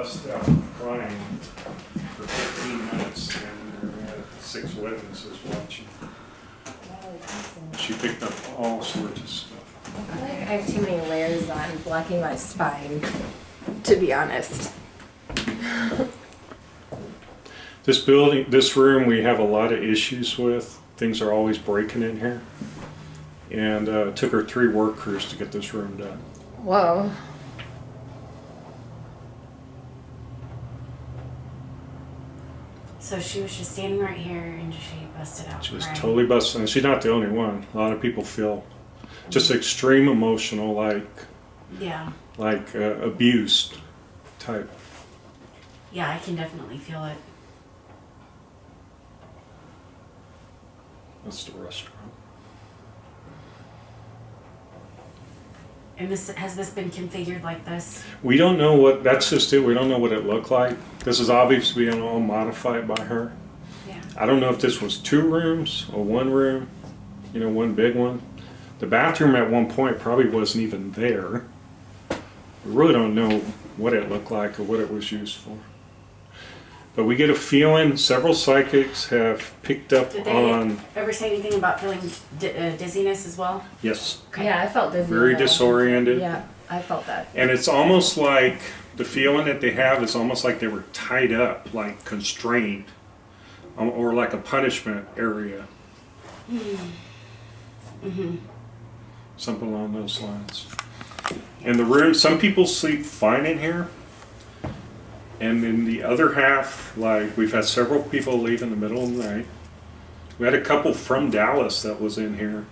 bust out crying for 15 minutes, and we had 6 witnesses watching. She picked up all sorts of stuff. I feel like I have too many layers on, blocking my spine, to be honest. This building, this room, we have a lot of issues with. Things are always breaking in here. And it took her 3 work crews to get this room done. Whoa. So she was just standing right here and she busted out. She was crying. totally busted. And she's not the only one. A lot of people feel just extreme emotional, Yeah. like abused type. Yeah, I can definitely feel it. That's the restaurant. And has this been configured like this? We don't know what, that's just it. We don't know what it looked like. This is obviously being all modified by her. Yeah. I don't know if this was 2 rooms or 1 room, you know, one big one. The bathroom at one point probably wasn't even there. We really don't know what it looked like or what it was used for. But we get a feeling, several psychics have picked up Did they on, ever say anything about feeling dizziness as well? yes, Okay. Yeah, I felt dizzy. very disoriented. Yeah, I felt that. And it's almost like, the feeling that they have is almost like they were tied up, like constrained, or like a punishment area. Mm-hmm. Something along those lines. And the room, some people sleep fine in here. And in the other half, like, we've had several people leave in the middle of the night. We had a couple from Dallas that was in here.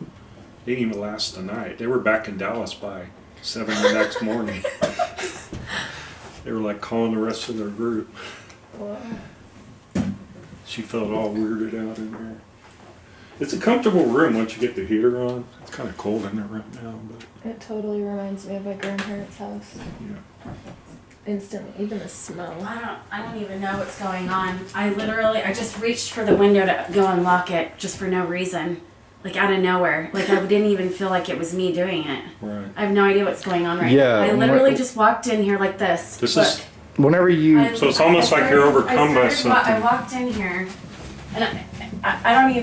They didn't even last the night. They were back in Dallas by 7 the next morning. They were like calling the rest of their group. Whoa. She felt all weirded out in there. It's a comfortable room once you get the heater on. It's kind of cold in there right now, but It totally reminds me of my grandparents' house. yeah. Instantly, even the smell. I don't even know what's going on. I just reached for the window to go unlock it just for no reason. Like out of nowhere. Like I didn't even feel like it was me doing it. Right. I have no idea what's going on right Yeah, now. I literally just walked in here like this. This Look. is, Whenever you, So it's almost like you're overcome by something. I walked in here, and I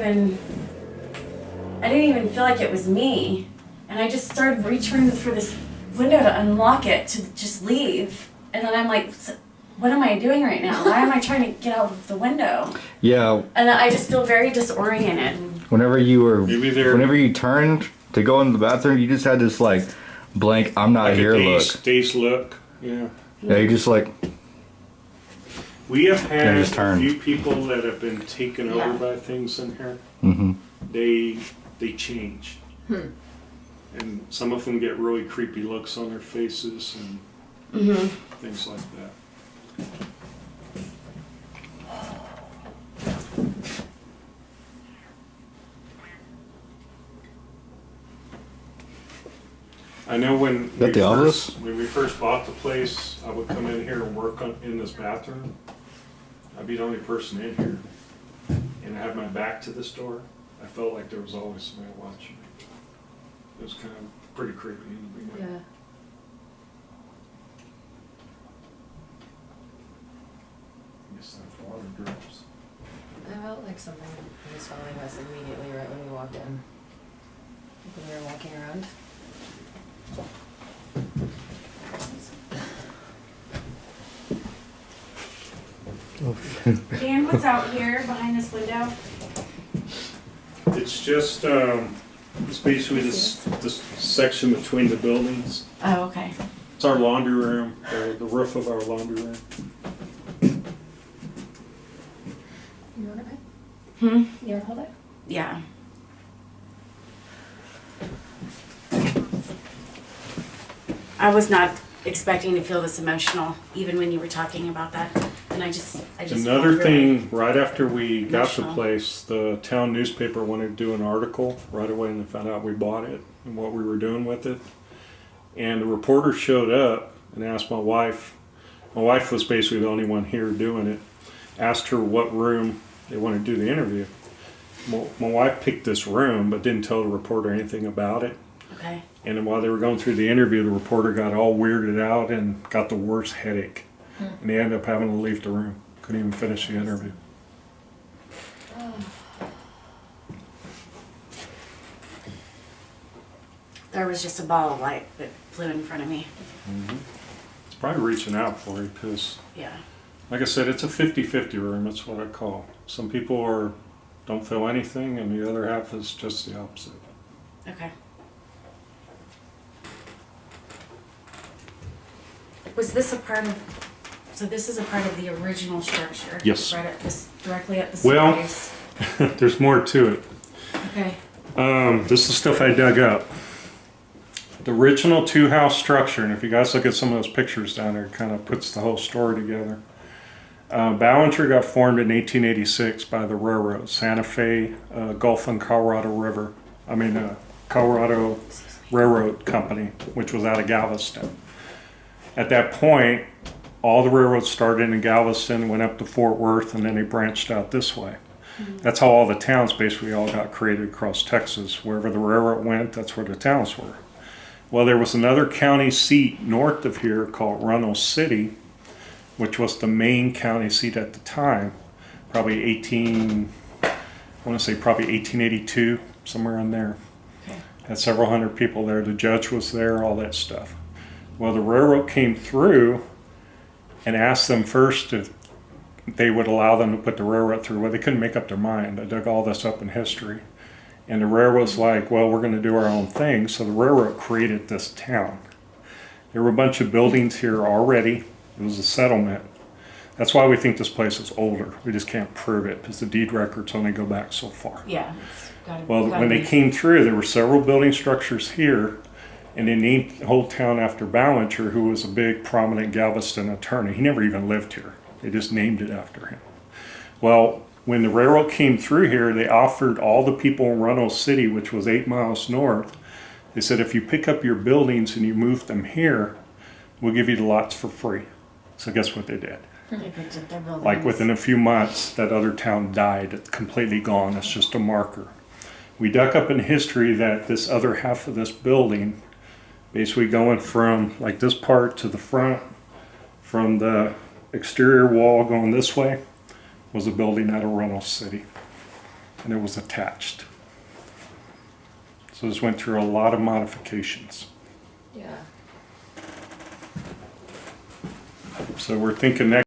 didn't even feel like it was me, and I just started reaching for this window to unlock it to just leave, and then I'm like, what am I doing right now? Why am I trying to get out of the window? yeah, And I just feel very disoriented. whenever Maybe they're whenever you turned to go into the bathroom, you just had this like blank, I'm not like here a look. dazed look. Yeah. Yeah, you just like, We have had just a turned. few people that have been taken over Yeah. by things in here. mm-hmm. They change. And some of them get really creepy looks on their faces and things like that. I know when That the obelisk? when we first bought the place, I would come in here and work in this bathroom. I'd be the only person in here, and I had my back to this door. I felt like there was always somebody watching me. It was kind of pretty creepy in the beginning. Yeah. I guess that's water drips. I felt like something was following us immediately right when we walked in. When we were walking around. Dan, what's out here behind this window? It's just, it's basically this section between the buildings. Oh, okay. It's our laundry room, the roof of our laundry room. You want it? Hmm? You want to hold it? Yeah. I was not expecting to feel this emotional, even when you were talking about that. And I just Another felt really thing, right after we got the emotional. place, the town newspaper wanted to do an article right away and they found out we bought it and what we were doing with it. And the reporter showed up and asked my wife. My wife was basically the only one here doing it. Asked her what room they wanted to do the interview. My wife picked this room but didn't tell the reporter anything about it. Okay. And then while they were going through the interview, the reporter got all weirded out and got the worst headache. And he ended up having to leave the room. Couldn't even finish the interview. There was just a ball of light that flew in front of me. It's probably reaching out for you because, Yeah. like I said, it's a 50-50 room. That's what I call. Some people don't feel anything, and the other half is just the opposite. Okay. Was this a part of? So this is a part of the original structure. Yes. Right at this, directly at the Well- space. There's more to it. Okay. This is stuff I dug up. The original two-house structure, and if you guys look at some of those pictures down there, it kind of puts the whole story together. Ballinger got formed in 1886 by the railroad, Santa Fe, Gulf and Colorado Colorado Railroad Company, which was out of Galveston. At that point, all the railroads started in Galveston, went up to Fort Worth, and then they branched out this way. That's how all the towns basically all got created across Texas. Wherever the railroad went, that's where the towns were. Well, there was another county seat north of here called Runnels City, which was the main county seat at the time, probably 1882, somewhere in there. Okay. Had several hundred people there. The judge was there, all that stuff. Well, the railroad came through and asked them first if they would allow them to put the railroad through. Well, they couldn't make up their mind. I dug all this up in history. And the railroad's like, well, we're going to do our own thing. So the railroad created this town. There were a bunch of buildings here already. It was a settlement. That's why we think this place is older. We just can't prove it because the deed records only go back so far. Yeah. It's gotta, Well, gotta when they be. came through, there were several building structures here, and they named the whole town after Ballinger, who was a big, prominent Galveston attorney. He never even lived here. They just named it after him. Well, when the railroad came through here, they offered all the people in Runnels City, which was 8 miles north, they said, if you pick up your buildings and you move them here, we'll give you the lots for free. So guess what they did? They picked up their buildings. Like within a few months, that other town died. It's completely gone. It's just a marker. We dug up in history that this other half of this building, basically going from like this part to the front, from the exterior wall going this way, was a building out of Runnels City. And it was attached. So this went through a lot of modifications. Yeah. So we're thinking next